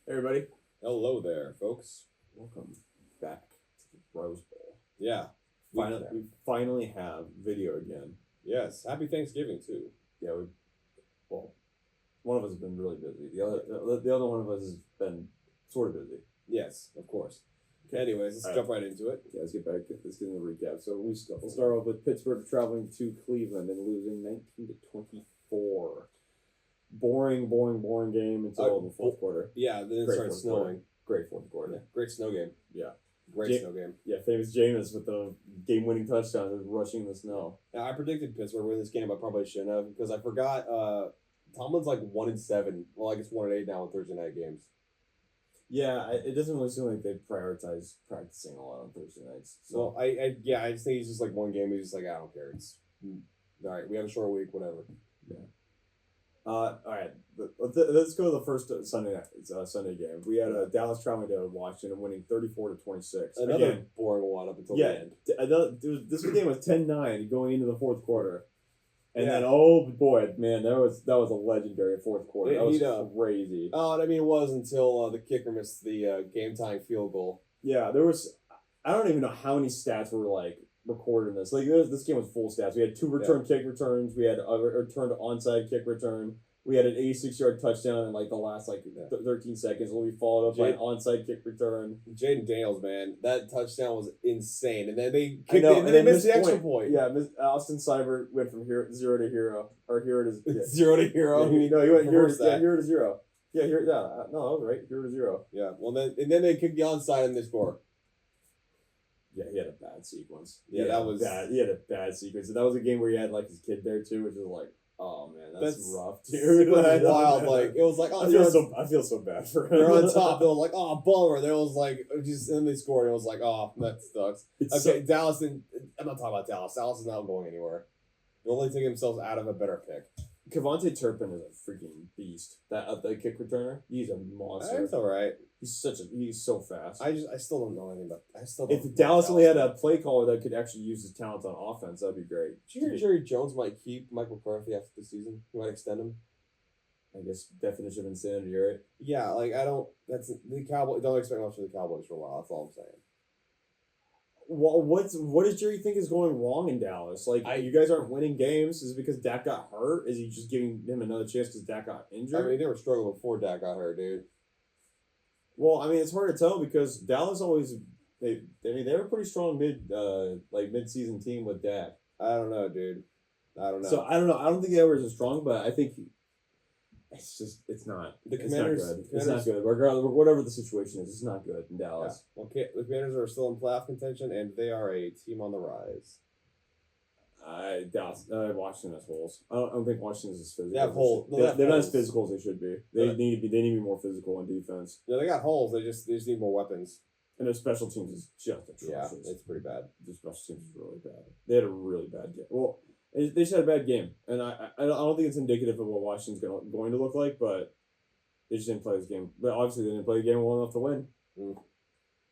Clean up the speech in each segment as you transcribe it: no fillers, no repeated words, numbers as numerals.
Hey everybody, Hello there, folks. welcome back to the Rose Bowl. Yeah. We finally have video again. Yes. Happy Thanksgiving too. Yeah, one of us has been really busy. The other one of us has been sort of busy. Yes, of course. Anyways, let's jump right into it. Yeah, let's get back. Let's get into the recap. So we'll start off with Pittsburgh traveling to Cleveland and losing 19-24. Boring game until the fourth quarter. Yeah, then it started snowing. Great fourth quarter. Yeah, great snow game. Yeah. Great snow game. Yeah, famous Jameis with the game-winning touchdown, rushing in the snow. Now, I predicted Pittsburgh win this game. I probably shouldn't have because I forgot. Tomlin's like 1-7. Well, I guess 1-8 now in Thursday night games. Yeah, it doesn't really seem like they prioritize practicing a lot on Thursday nights. So Well, I just think he's just like one game. He's just like, I don't care. It's all right. We have a short week. Whatever. all right, let's go to the first Sunday game. We had Dallas traveling to Washington, winning 34-26. Another Again, boring one up until yeah, the end. this game was 10-9 going into the fourth quarter. And Yeah. then, oh boy, man, that was a legendary fourth quarter. That was crazy. Oh, I mean, it was until the kicker missed the game-tying field goal. Yeah, there was. I don't even know how many stats were like recorded in this. Like this game was full stats. We had 2 kick returns. We had a return to onside kick return. We had an 86-yard touchdown in like the last 13 seconds. When we followed up by an onside kick return. Jaden Daniels, man, that touchdown was insane. And then they I know, and then they missed the extra point. Yeah, Austin Seibert went from zero to hero, or hero to yeah. 0 to hero. Yeah, no, he went hero Reverse that. to zero. Yeah, no, that was right. Hero to zero. Yeah, well then they kicked the onside and they score. Yeah, he had a bad sequence. Yeah, that was bad. He had a bad sequence. And that was a game where he had like his kid there too, which is like, oh man, that's rough, dude. It was wild. Like it was like, oh, I feel so bad for him. They're on top. It was like, oh, bummer. There was like just and they scored. It was like, oh, that sucks. Dallas. I'm not talking about Dallas. Dallas is not going anywhere. They're only taking themselves out of a better pick. Kevontae Turpin is a freaking beast. That the kick returner, he's a monster. That's all right. He's so fast. I still don't know anything about. If Dallas only had a play caller that could actually use his talents on offense, that'd be great. Did you hear Jerry Jones might keep Mike McCarthy after the season? He might extend him. I guess definition of insanity, right? Yeah, like I don't. That's the Cowboys. Don't expect much from the Cowboys for a while. That's all I'm saying. Well, what does Jerry think is going wrong in Dallas? Like, you guys aren't winning games. Is it because Dak got hurt? Is he just giving him another chance because Dak got injured? I mean, they were struggling before Dak got hurt, dude. Well, I mean, it's hard to tell because Dallas always they were a pretty strong mid-season team with Dak. I don't know, dude. I don't know. So I don't know. I don't think they were as strong, but I think it's not. It's not good. Regardless, whatever the situation is, it's not good in Dallas. Yeah. Okay, the Commanders are still in playoff contention, and they are a team on the rise. Washington has holes. I don't think Washington is as physical. They have holes. They're not as physical as they should be. They need to be more physical on defense. Yeah, they got holes. They just need more weapons. And their special teams is just atrocious. Yeah, it's pretty bad. Their special teams is really bad. They had a really bad game. Well, they just had a bad game, and I don't think it's indicative of what Washington's going to look like, but they just didn't play this game. But obviously, they didn't play the game well enough to win. Mm.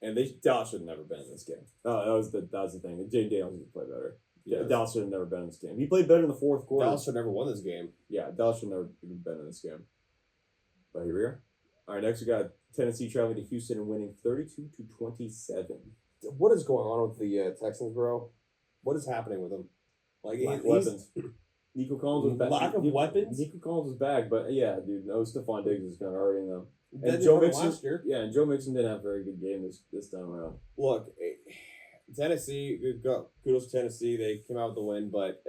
And Dallas should have never been in this game. That was the thing. Jaden Daniels need to play better. Yeah, Dallas should have never been in this game. He played better in the fourth quarter. Dallas should have never won this game. Yeah, Dallas should never even been in this game. But here we are. All right, next we got Tennessee traveling to Houston and winning 32-27. What is going on with the Texans, bro? What is happening with them? Like weapons. Nico Collins was back. Lack of weapons. Nico Collins was back, but yeah, dude, no Stephon Diggs is kind of already in them. And Joe Mixon last year. Yeah, and Joe Mixon didn't have a very good game this time around. Look, Tennessee, kudos to Tennessee. They came out with the win, but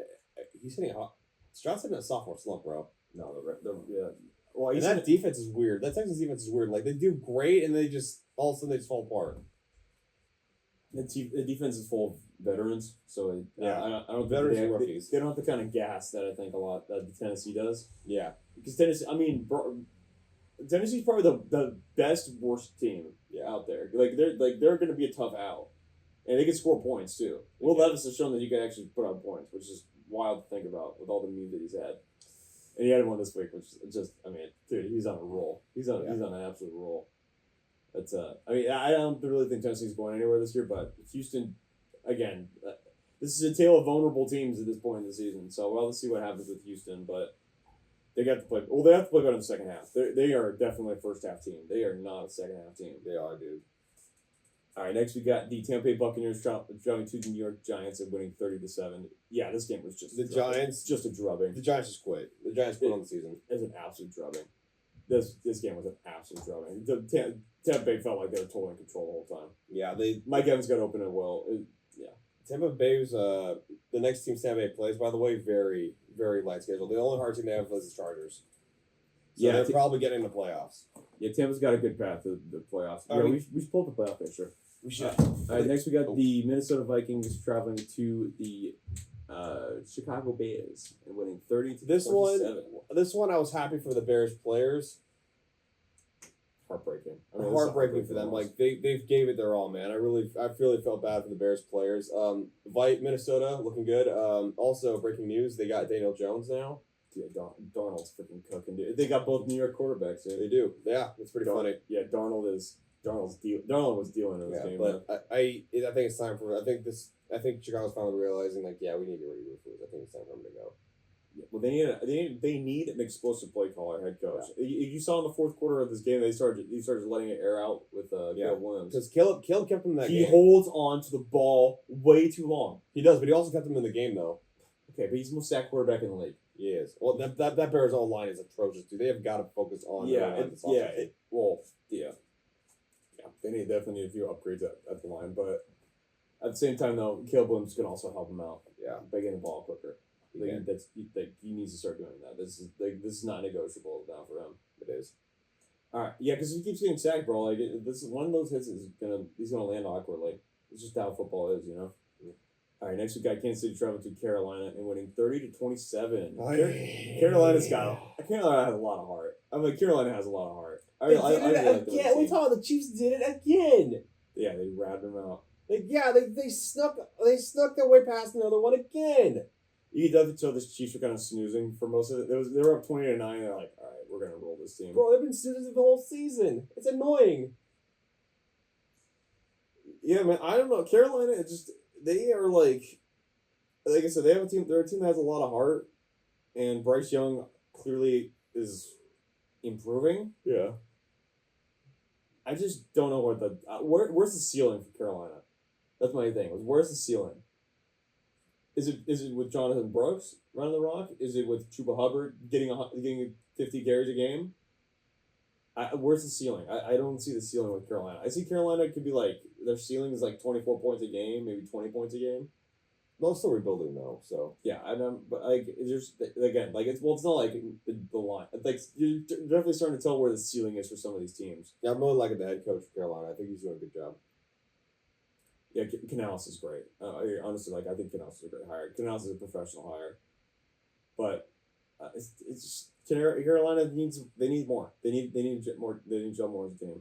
he's hitting Stroud's hitting a sophomore slump, bro. No, yeah. Well, and that defense is weird. That Texans defense is weird. Like they do great, and they just all of a sudden they just fall apart. The defense is full of veterans, so I don't veterans think and rookies. They don't have the kind of gas that I think a lot that the Tennessee does. Yeah, because Tennessee, I mean, Tennessee's probably the best worst team out there. They're going to be a tough out, and they can score points too. Will Levis has shown that he can actually put on points, which is wild to think about with all the memes that he's had. And he had one this week, which just, I mean, dude, he's on a roll. He's on an absolute roll. That's I mean, I don't really think Tennessee's going anywhere this year, but Houston, again, this is a tale of vulnerable teams at this point in the season. So we'll have to see what happens with Houston, but They got to play. Well, they have to play better in the second half. They are definitely a first half team. They are not a second half team. They are, dude. All right, next we got the Tampa Bay Buccaneers traveling to the New York Giants and winning 30-7. Yeah, this game was just The Giants. just a drubbing. The Giants just quit. The Giants quit on the season. It was an absolute drubbing. This game was an absolute drubbing. Tampa Bay felt like they were totally in control the whole time. Yeah, Mike Evans got open at will. Tampa Bay's the next team Tampa Bay plays, by the way, very, very light schedule. The only hard team they have is the Chargers. So Yeah, they're probably getting in the playoffs. Yeah, Tampa's got a good path to the playoffs. I Yeah, mean- we should pull up the playoff picture. We should. All right, next we got the Minnesota Vikings traveling to the Chicago Bears and winning 30-27. This one I was happy for the Bears players. Heartbreaking. I mean, this is a Heartbreaking for them. loss. Like they gave it their all, man. I really felt bad for the Bears players. Minnesota looking good. Also breaking news, they got Daniel Jones now. Yeah, Darnold's freaking cooking. Dude. They got both New York quarterbacks. They do. Yeah, it's pretty funny. Yeah, Darnold was dealing in this Yeah, game. but I think it's time for. I think Chicago's finally realizing like, yeah, we need to get rid of Rufus. I think it's time for him to go. Yeah, well, they need an explosive play caller, head coach. You saw in the fourth quarter of this game, he started letting it air out with Caleb Williams. Because Caleb kept him in that He game. holds on to the ball way too long. He does, but he also kept him in the game though. Okay, but he's the most sacked quarterback in the league. He is. Well, that Bears O line is atrocious, dude. They have got to focus on. They definitely need a few upgrades at the line, but at the same time, though, Caleb Williams can also help him out. Yeah, by getting the ball quicker. Yeah. He needs to start doing that. This is not negotiable now for him. it is. All right, yeah, because he keeps getting sacked, bro. Like this is one of those hits he's gonna land awkwardly. It's just how football is, you know. Yeah. All right, next we got Kansas City traveling to Carolina and winning 30-27. Carolina has a lot of heart. I mean, Carolina has a lot of heart. I really like the team. The Chiefs did it again. Yeah, they ratted him out. They snuck their way past another one again. You can definitely tell the Chiefs were kind of snoozing for most of it. They were up 20-9. They're like, all right, we're gonna roll this team. Bro, they've been snoozing the whole season. It's annoying. Yeah, man. I don't know. Carolina, they are like I said, they have a team. They're a team that has a lot of heart, and Bryce Young clearly is improving. Yeah. I just don't know what where's the ceiling for Carolina. That's my thing. Where's the ceiling? Is it with Jonathan Brooks running the rock? Is it with Chuba Hubbard getting 50 carries a game? Where's the ceiling? I don't see the ceiling with Carolina. I see Carolina could be like their ceiling is like 24 points a game, maybe 20 points a game. They're still rebuilding though, so Yeah, but like there's again like it's not like the line. Like you're definitely starting to tell where the ceiling is for some of these teams. yeah, I'm really liking the head coach for Carolina. I think he's doing a good job. Yeah, Canales is great. Honestly, like I think Canales is a great hire. Canales is a professional hire, but it's just Carolina need more. They need more. They need Joe Moore as a team.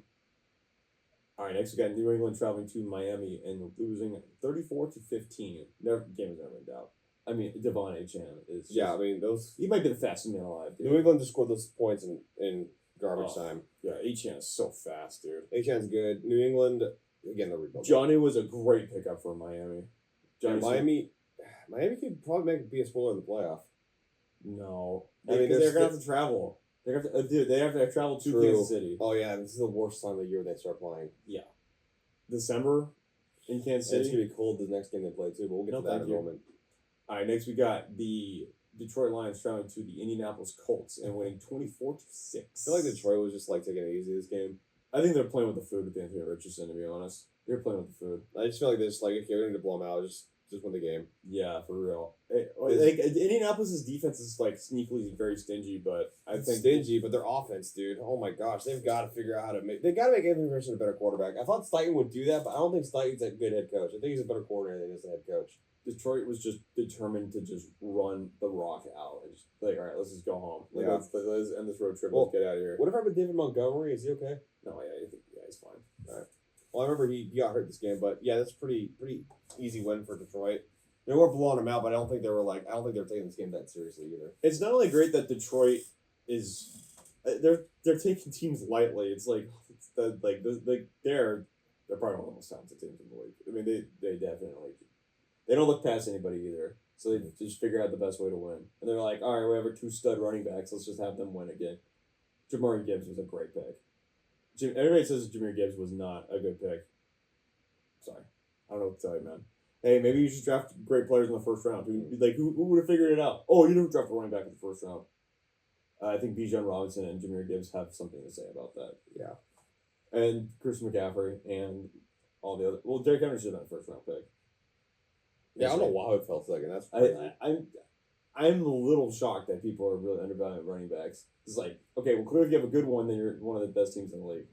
All right, next we got New England traveling to Miami and losing 34-15. Their game is never in doubt. I mean, Devon Achane is. Yeah, I mean those. He might be the fastest man alive, dude. New England just scored those points in garbage time. Yeah, Achane is so fast, dude. Achan's good. New England again, they're rebuilding. Johnny was a great pickup for Miami. Miami could probably be a spoiler in the playoff. No, I mean, they're gonna have to travel. They have to travel to Kansas City. Oh yeah, this is the worst time of the year they start playing. December in Kansas And it's City. gonna be cold the next game they play too, but we'll get No, to that in thank a you. moment. All right, next we got the Detroit Lions traveling to the Indianapolis Colts and winning 24-6. I feel like Detroit was just like taking it easy this game. I think they're playing with the food with Anthony Richardson. To be honest, they're playing with the food. I just feel like they're just like, okay, we need to blow them out. Just win the game. Yeah, for real. Like Indianapolis' defense is like sneakily very stingy, but I It's think stingy, but their offense, dude. Oh my gosh, they've got to figure out how to make. They got to make Anthony Richardson a better quarterback. I thought Steichen would do that, but I don't think Steichen's a good head coach. I think he's a better coordinator than he is a head coach. Detroit was just determined to just run the rock out and just like, all right, let's just go home. Like, Yeah. let's end this road trip. Well, Let's get out of here. Whatever happened to David Montgomery? Is he okay? No, yeah, I think he's fine. All right. Well, I remember he got hurt this game, but yeah, that's pretty easy win for Detroit. They weren't blowing him out, but I don't think they were taking this game that seriously either. It's not only great that Detroit is they're taking teams lightly. It's like they're probably one of the most talented teams in the league. I mean, they definitely they don't look past anybody either. So they just figure out the best way to win. And they're like, all right, we have our 2 stud running backs. Let's just have them win again. Jahmyr Gibbs was a great pick. Everybody says Jahmyr Gibbs was not a good pick. Sorry. I don't know what to tell you, man. Hey, maybe you should draft great players in the first round. Who would have figured it out? Oh, you didn't draft a running back in the first round. I think Bijan Robinson and Jahmyr Gibbs have something to say about that. Yeah. And Christian McCaffrey and all the other. Well, Derrick Henry should have been a first round pick. Yeah, I don't know why it felt second. That's crazy. I'm a little shocked that people are really undervaluing running backs. It's like, okay, well, clearly if you have a good one, then you're one of the best teams in the league.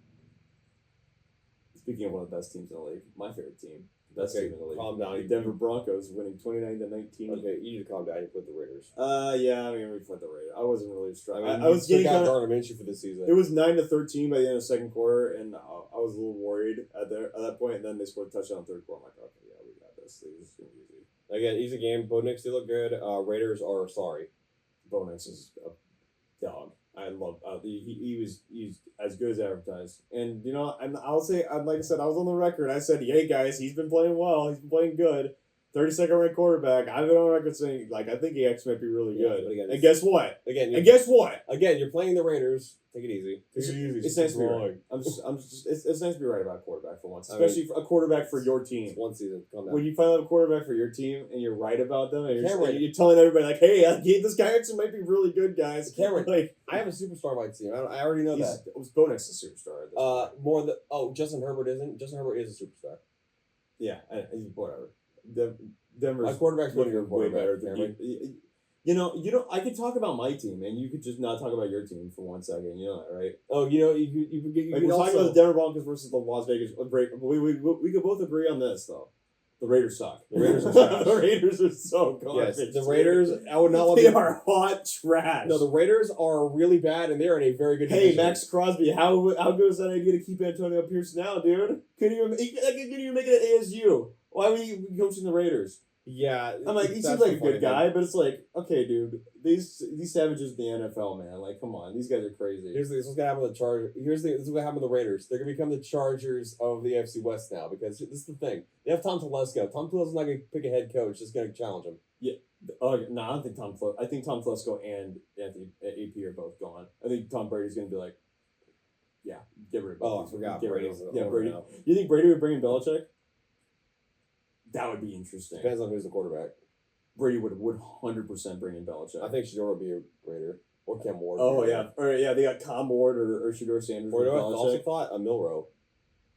Speaking of one of the best teams in the league, my favorite team, the best team in the league, calm down. the Denver Broncos winning 29-19. Okay, you need to calm down. You put the Raiders. Yeah, I mean, we put the Raiders. I wasn't really struck. I was getting out kind of. Gardner Minshew for this season. It was 9-13 by the end of the second quarter, and I was a little worried at that point. And then they scored a touchdown in the third quarter. I'm like, okay, yeah, we got this. This is gonna be easy. Again, easy game. Bo Nix, they look good. Raiders are sorry. Bo Nix is a dog. I love. He's as good as advertised. And you know, and I'll say, like I said, I was on the record. I said, "Hey guys, he's been playing well. He's been playing good. 32nd ranked quarterback." I've been on the record saying, like, I think he actually might be really good. But again, and guess what? Again, guess what? Again, you're playing the Raiders. Take it easy. It's nice to be right. It's nice to be right about a quarterback for once, especially for a quarterback for your team. One season, calm down. When you finally have a quarterback for your team and you're right about them, and you're telling everybody like, "Hey, this guy actually might be really good, guys." Cameron, like, I have a superstar on my team. I already know that. Was Bo Nix a superstar? At this point? More than Justin Herbert isn't. Justin Herbert is a superstar. Yeah, whatever. Denver's my quarterback's looking way better. Cameron. You know, I could talk about my team, and you could just not talk about your team for 1 second. You know that, right? Oh, you know, you could we're talking about the Denver Broncos versus the Las Vegas. We could both agree on this, though. The Raiders suck. The Raiders are trash. The Raiders are so garbage. Yes, the Raiders. I would not want. They are hot trash. No, the Raiders are really bad, and they're in a very good. Hey, division. Max Crosby, how good is that idea to keep Antonio Pierce now, dude? Couldn't even make it at ASU. Why were you coaching the Raiders? Yeah, I'm like, he seems like a good guy, but it's like, okay, dude, these savages in the NFL, man, like, come on, these guys are crazy. This is what's gonna happen with the Chargers. This is what happened with the Raiders. They're gonna become the Chargers of the AFC West now because this is the thing. They have Tom Telesco. Tom Telesco's not gonna pick a head coach. Just gonna challenge him. Yeah. No, I don't think Tom Telesco. I think Tom Telesco and Anthony AP are both gone. I think Tom Brady's gonna be like, yeah, get rid of. Oh, I forgot. Brady. Yeah, over Brady. now. You think Brady would bring in Belichick? That would be interesting. Depends on who's the quarterback. Brady would 100% bring in Belichick. I think Shador would be a Raider or Cam Ward. Oh yeah, they got Cam Ward or Shador Sanders. Or with I also Belichick. thought a Milrow.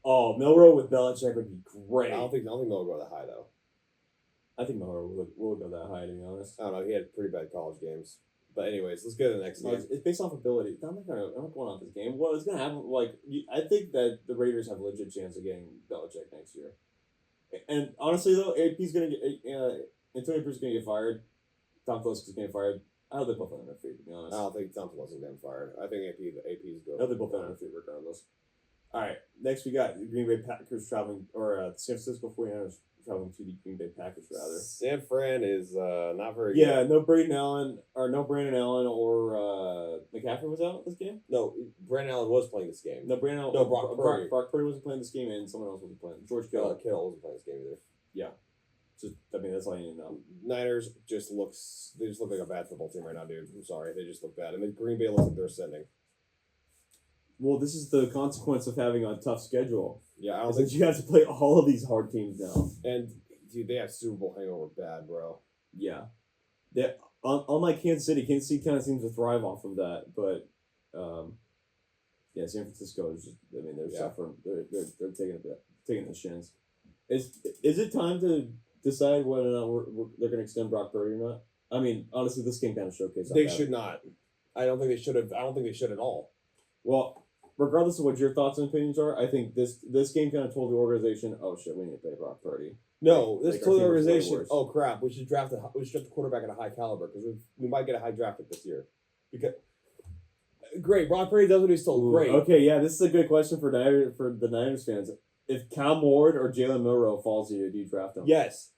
Oh, Milrow with Belichick would be great. I don't think Milrow will go that high though. I think Milrow will go that high, to be honest. I don't know. He had pretty bad college games. But anyways, let's go to the next game. It's based off ability. I'm not going off this game. Well, it's gonna happen. Like, I think that the Raiders have a legit chance of getting Belichick next year. And honestly, though, AP's gonna get Antonio Pierce is gonna get fired. Tom Telesco's gonna get fired. I don't think both of them are free, to be honest. I don't think Tom Telesco's getting fired. I think AP's good. I don't think both of them are free regardless. All right, next we got the Green Bay Packers traveling, or San Francisco 49ers traveling to the Green Bay Packers, rather. San Fran is not very good. Yeah, no Brandon Allen or McCaffrey was out this game? No, Brandon Allen was playing this game. No, Brandon Allen. No, Brock Purdy. Brock Purdy wasn't playing this game, and someone else wasn't playing. George Kittle. Kittle wasn't playing this game either. Yeah. That's all you need to know. Niners they just look like a bad football team right now, dude. I'm sorry. They just look bad. And the Green Bay looks like they're ascending. Well, this is the consequence of having a tough schedule. Yeah, I don't think think you have to play all of these hard teams now. And dude, they have Super Bowl hangover bad, bro. Yeah. Unlike Kansas City kind of seems to thrive off of that, but yeah, San Francisco is just, I mean, they're suffering. They're taking the shins. Is it time to decide whether or not they're going to extend Brock Purdy or not? I mean, honestly, this game kind of showcased. They should not. I don't think they should have. I don't think they should at all. Well, regardless of what your thoughts and opinions are, I think this game kind of told the organization, oh shit, we need to play Brock Purdy. No, this Like, told the our team was way organization, worse. oh crap, we should draft the quarterback at a high caliber because we might get a high draft pick this year. Because great, Brock Purdy does what he's told. Great. Okay, yeah, this is a good question for the Niners fans. If Cam Ward or Jalen Milrow falls to you, do you draft him? Yes.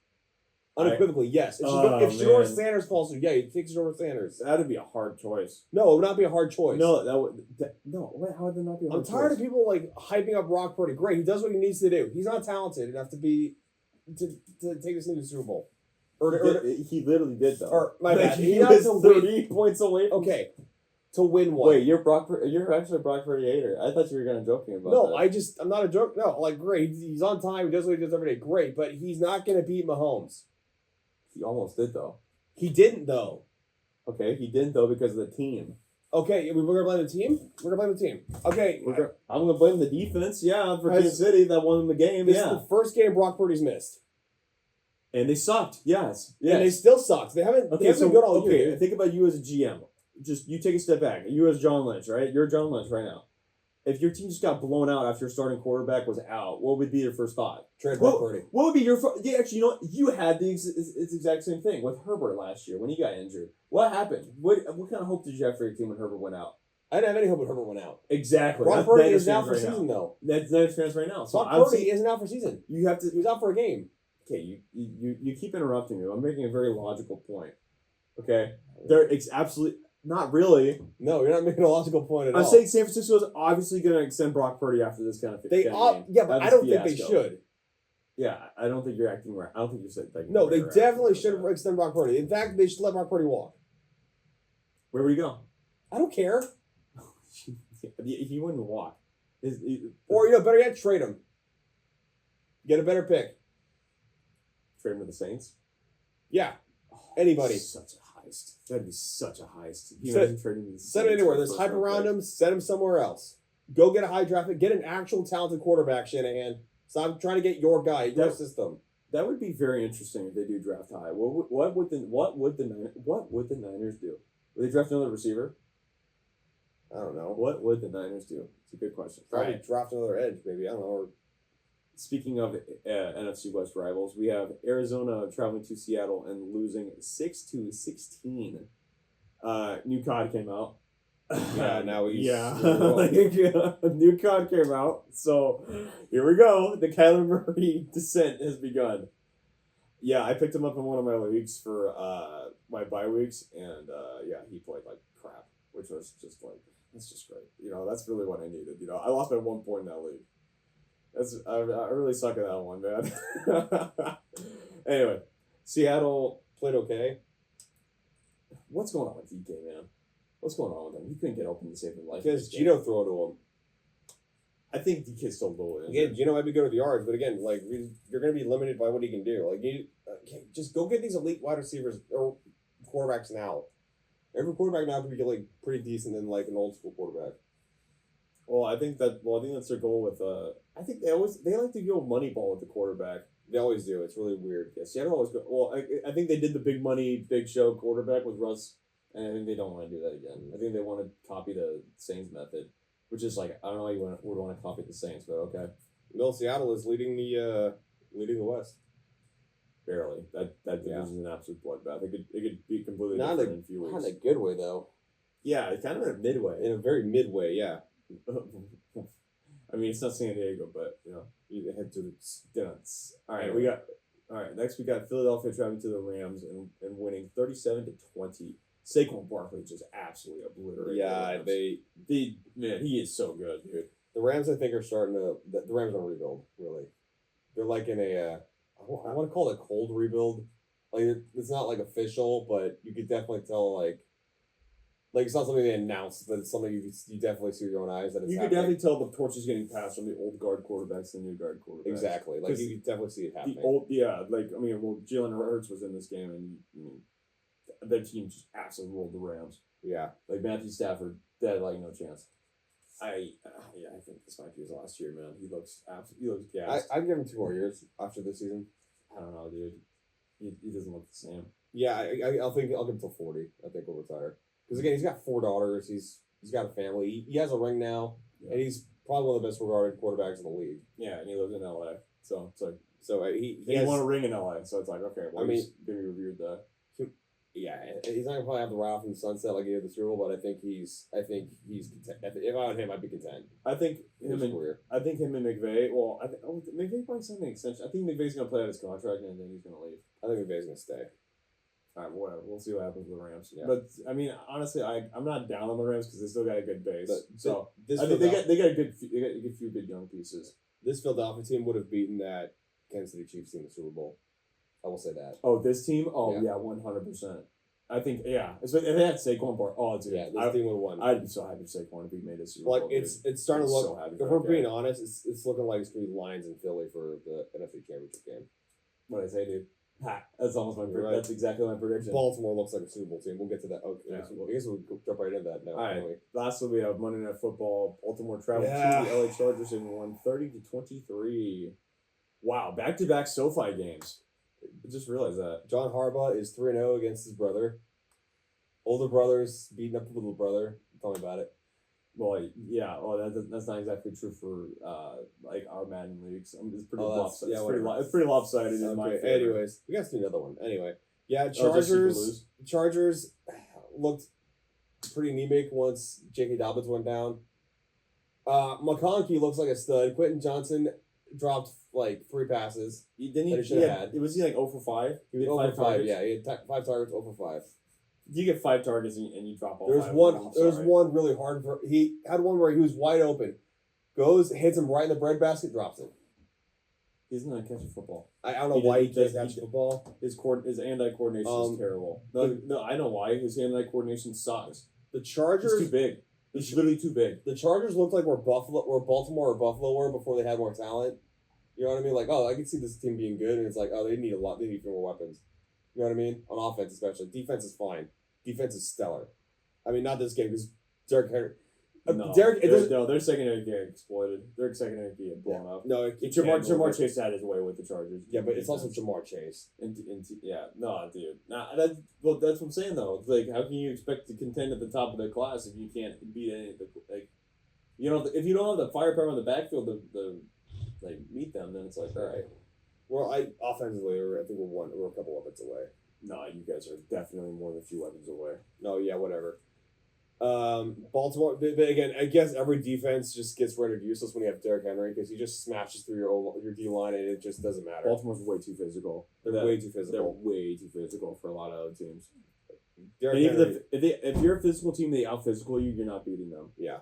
Unequivocally, yes. If Shador Sanders falls to you, yeah, you take Shador Sanders. That'd be a hard choice. No, it would not be a hard choice. No, how would that not be a hard I'm tired choice? of people like hyping up Brock Purdy. Great, he does what he needs to do. He's not talented enough to take this thing to the Super Bowl. He literally did though. Or my Like, bad. he Not was to 30 points away. Okay, to win one. Wait, you're actually a Brock Purdy hater. I thought you were kind of joking about No, that. I'm not a joke. No, like great. He's on time. He does what he does every day. Great, but he's not going to beat Mahomes. He almost did though. He didn't though. Okay, he didn't though because of the team. Okay, we're gonna blame the team. We're gonna blame the team. Okay, I'm gonna blame the defense. Yeah, for Has- Kansas City that won the game. this Yeah, is the first game Brock Purdy's missed, and they sucked. Yes. and they still sucked. They haven't. They haven't been good all year. Dude. Think about you as a GM. Just you take a step back. You as John Lynch, right? You're John Lynch right now. If your team just got blown out after your starting quarterback was out, what would be your first thought? Trade Brock Purdy. What would be your yeah? Actually, you know what? You had it's exact same thing with Herbert last year when he got injured. What happened? What kind of hope did you have for your team when Herbert went out? I didn't have any hope when Herbert went out. Exactly. Brock Purdy is out for season though. That's Niners right now. So Brock Purdy isn't out for season. You have to. He was out for a game. Okay, you keep interrupting me. I'm making a very logical point. Okay, it's absolutely not really. No, you're not making a logical point at all. I'm saying San Francisco is obviously going to extend Brock Purdy after this kind of they game. yeah, but I don't think they should. Yeah, I don't think you're acting right. I don't think you said that. No, they definitely should extend Brock Purdy. In fact, they should let Brock Purdy walk. Where would he go? I don't care. He wouldn't walk. Or better yet, trade him. Get a better pick. Trade him with the Saints. Yeah, anybody. Such a heist. That'd be such a heist. Send him anywhere. There's hype around him. Send him somewhere else. Go get a high draft pick. Get an actual talented quarterback, Shanahan. Stop trying to get your guy, your system. That would be very interesting if they do draft high. What would the Niners do? Would they draft another receiver? I don't know. What would the Niners do? It's a good question. Probably draft another edge, maybe. I don't know. Or speaking of NFC West rivals, we have Arizona traveling to Seattle and losing 6-16. New COD came out. Yeah, now he's new COD came out. So here we go. The Kyler Murray descent has begun. Yeah, I picked him up in one of my leagues for my bye weeks, and he played like crap, which was just like, that's just great. That's really what I needed. I lost by 1 point in that league. I really suck at that one, man. Anyway, Seattle played okay. What's going on with DK, man? What's going on with him? He couldn't get open to save his life. Because Gino threw it to him. I think DK's still low. Again, Gino might be good with yards, but again, like you're going to be limited by what he can do. Like, just go get these elite wide receivers or quarterbacks now. Every quarterback now can be like pretty decent than like an old school quarterback. Well, I think that's their goal with. I think they like to go money ball with the quarterback. They always do. It's really weird. Yeah, Seattle always go. Well, I think they did the big money, big show quarterback with Russ, and I think they don't want to do that again. I think they want to copy the Saints method, which is like, I don't know how you would want to copy the Saints, but okay. Well, Seattle is leading the West. Barely. That division is an absolute bloodbath. It could be completely not different in a few weeks. Not in a good way though. Yeah, kind of in a midway. In a very midway, yeah. I mean, it's not San Diego, but you head to the stunts. All right, next we got Philadelphia traveling to the Rams and winning 37-20. Saquon Barkley just absolutely obliterated. Yeah, he is so good, dude. The Rams, I think, are starting to. The Rams are rebuild. Really, they're like in a. I want to call it a cold rebuild. Like it's not like official, but you could definitely tell like it's not something they announced, but it's something you definitely see with your own eyes that it's you could definitely tell the torch is getting passed from the old guard quarterbacks to the new guard quarterbacks. Exactly, like you could definitely see it happening. Jalen Hurts was in this game, and their team just absolutely rolled the Rams. Yeah, like Matthew Stafford, they had like no chance. I think this might be his last year, man. He looks gassed. I'd give him 2 more years after this season. I don't know, dude. He doesn't look the same. Yeah, I'll give him till 40. I think he'll retire. Because again, he's got 4 daughters. He's got a family. He has a ring now, and he's probably one of the best regarded quarterbacks in the league. Yeah, and he lives in LA, so it's like he won a ring in LA, so it's like okay. Well, he's gonna be reviewed that. Yeah, he's not gonna probably have the ride off in the sunset like he did the Super Bowl, but I think he's content. If I had him, I'd be content. I think him and McVay. Well, McVay probably signed an extension. I think McVay's gonna play out his contract, and then he's gonna leave. I think McVay's gonna stay. All right, whatever. We'll see what happens with the Rams. Yeah. But I mean, honestly, I'm not down on the Rams because they still got a good base. So I think they got a good few good young pieces. This Philadelphia team would have beaten that Kansas City Chiefs team in the Super Bowl. I will say that. Oh, this team? Oh Yeah. yeah, 100%. I think if they had Saquon Bar, oh dude, Yeah, this team would have won. I'd be so happy if Saquon if he made a Super Like Bowl. it's dude. starting to I'm look. so happy If for we're that being guy. honest, it's looking like it's gonna be Lions and Philly for the NFC Championship game. What I say, dude? Ha, that's almost my. You're right. That's exactly my prediction. Baltimore looks like a Super Bowl team. We'll get to that. Okay, Yeah. I guess we'll jump right into that now. All right. Can't we? Lastly, we have Monday Night Football. Baltimore traveled Yeah. to the LA Chargers and won 30-23. Wow, back-to-back SoFi games. I just realized that. John Harbaugh is 3-0 against his brother. Older brother's beating up the little brother. Tell me about it. Well, yeah. Well, that's not exactly true for like our Madden leagues. It's pretty Oh, that's- lopsided. yeah, it's, pretty whatever. it's pretty lopsided in my Okay. favor. Anyways, we got to do another one. Anyway, yeah, Oh, just so you can Chargers. lose? Chargers looked pretty anemic once J.K. Dobbins went down. McConkey looks like a stud. Quentin Johnson dropped like 3 passes. Then That he should have had. Was he like 0 for 5? He was had over 5. targets? Yeah, he had 5 targets, over 5. You get 5 targets and you drop all There's 5. one. I'm There's sorry. one really hard. He had one where he was wide open, goes, hits him right in the breadbasket, drops it. He's not catching football. I don't know He why did- he can't he catch did- football. His hand-eye coordination is terrible. No, I know why. His hand-eye coordination sucks. The He's Chargers. too big. He's literally too big. The Chargers looked like where Baltimore or Buffalo were before they had more talent. You know what I mean? Like, oh, I can see this team being good, and it's like, oh, they need a lot. They need fewer weapons. You know what I mean? On offense, especially. Defense is fine. Defense is stellar. I mean, not this game because Derrick Henry. Their secondary get exploited. Their secondary get blown up. No, Jamar Chase had his way with the Chargers. Yeah, but it's also Jamar Chase. Dude. That's what I'm saying though. It's like, how can you expect to contend at the top of the class if you can't beat any of the if you don't have the firepower in the backfield to meet them, then it's like, all right. Well, offensively, I think we're a couple weapons away. No, you guys are definitely more than a few weapons away. No, yeah, whatever. Baltimore, but again, I guess every defense just gets rendered useless when you have Derrick Henry because he just smashes through your D line and it just doesn't matter. Baltimore's way too physical. They're way too They're physical. way too physical for a lot of other teams. Derrick And even Henry, if you're a physical team, they out physical you. You're not beating them. yeah.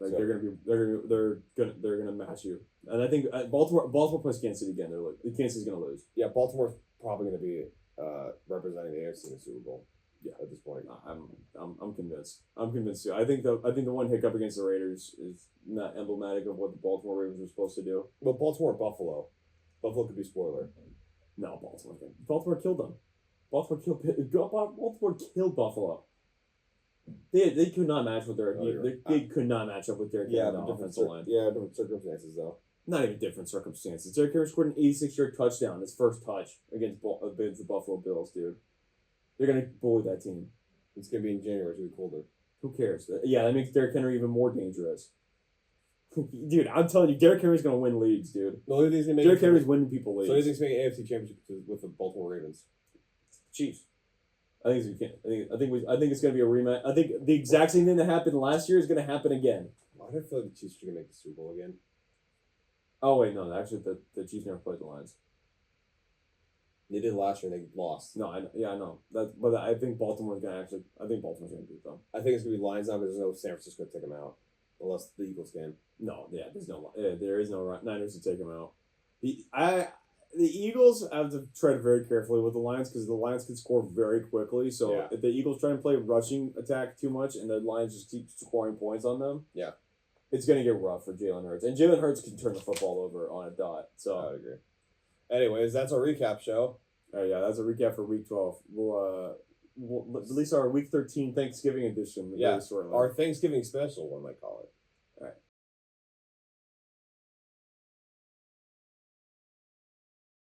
Like So- they're gonna match you. And I think Baltimore plays Kansas City again. Kansas City's gonna lose. Yeah, Baltimore's probably going to be representing the AFC in the Super Bowl. Yeah, at this point. I'm convinced. I'm convinced too. I think the one hiccup against the Raiders is not emblematic of what the Baltimore Ravens were supposed to do. Well, Baltimore, Buffalo. Buffalo could be spoiler. No, Baltimore killed them. Baltimore killed Buffalo. They could not match with their they could not match up with their offensive line. Different circumstances though. Not even different circumstances. Derrick Henry scored an 86-yard touchdown, his first touch against the Buffalo Bills, dude. They're gonna bully that team. It's gonna be in January. It's gonna be colder. Who cares? Yeah, that makes Derrick Henry even more dangerous. Dude, I'm telling you, Derrick Henry's gonna win leagues, dude. No, who do you think's gonna make Derrick Henry's winning people leagues. So who do you think's making AFC Championship with the Baltimore Ravens? Chiefs. I think it's gonna be a rematch. I think the exact same thing that happened last year is gonna happen again. Why do I feel like the Chiefs are gonna make the Super Bowl again? Oh wait, no, actually the Chiefs never played the Lions. They did last year and they lost. No, I know that, but I think Baltimore's gonna beat them. I think it's gonna be Lions now because there's no San Francisco to take them out, unless the Eagles can. No, yeah, there is no Niners to take them out. The Eagles have to tread very carefully with the Lions because the Lions can score very quickly. So Yeah. if the Eagles try and play rushing attack too much and the Lions just keep scoring points on them, Yeah. it's gonna get rough for Jalen Hurts. And Jalen Hurts can turn the football over on a dot. So I would agree. Anyways, that's our recap show. yeah, that's a recap for Week 12. We'll release our Week 13 Thanksgiving edition. Yeah, very shortly. our Thanksgiving special, one might call it.